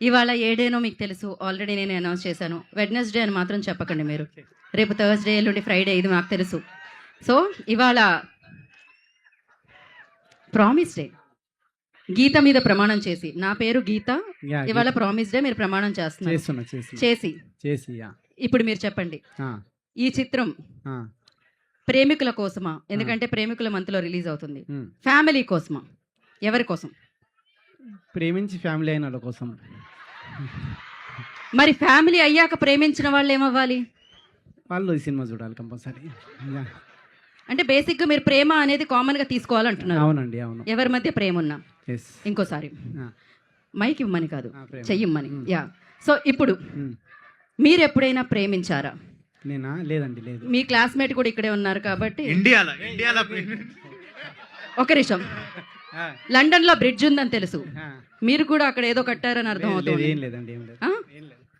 ఇవాళ ఏ డేనో మీకు తెలుసు, ఆల్రెడీ నేను అనౌన్స్ చేశాను. వెడ్నెస్డే అని మాత్రం చెప్పకండి మీరు. రేపు థర్స్డే, ఎల్లుండి ఫ్రైడే, ఇది మాకు తెలుసు. సో ఇవాళ ప్రామిస్ డే. గీత మీద ప్రమాణం చేసి, నా పేరు గీత, ఇవాళ ప్రామిస్ డే మీరు ప్రమాణం చేస్తున్నారు. చేసి ఇప్పుడు మీరు చెప్పండి, ఈ చిత్రం ప్రేమికుల కోసమా? ఎందుకంటే ప్రేమికుల మంత్లో రిలీజ్ అవుతుంది. ఫ్యామిలీ కోసమా? ఎవరి కోసం? ప్రేమించి ఫ్యామిలీ అయిన వాళ్ళ కోసం. మరి ఫ్యామిలీ అయ్యాక ప్రేమించిన వాళ్ళు ఏమవ్వాలి? వాళ్ళు ఈ సినిమా చూడాలి కంపల్సరీ. అంటే బేసిక్గా మీరు ప్రేమ అనేది కామన్గా తీసుకోవాలంటున్నారు. అవునండి, అవును. ఎవరి మధ్య ప్రేమ ఉన్నా. ఇంకోసారి మైక్ ఇవ్వమని కాదు, చెయ్యమ్మని. యా. సో ఇప్పుడు మీరు ఎప్పుడైనా ప్రేమించారా? నేనా? లేదండి, లేదు. మీ క్లాస్మేట్ కూడా ఇక్కడే ఉన్నారు కాబట్టి. ఇండియాలో ఒక నిమిషం. లండన్ లో బ్రిడ్జ్ ఉందని తెలుసు, మీరు కూడా అక్కడ ఏదో కట్టారని అర్థం అవుతుంది. ఏం లేదండి, ఏం లేదు.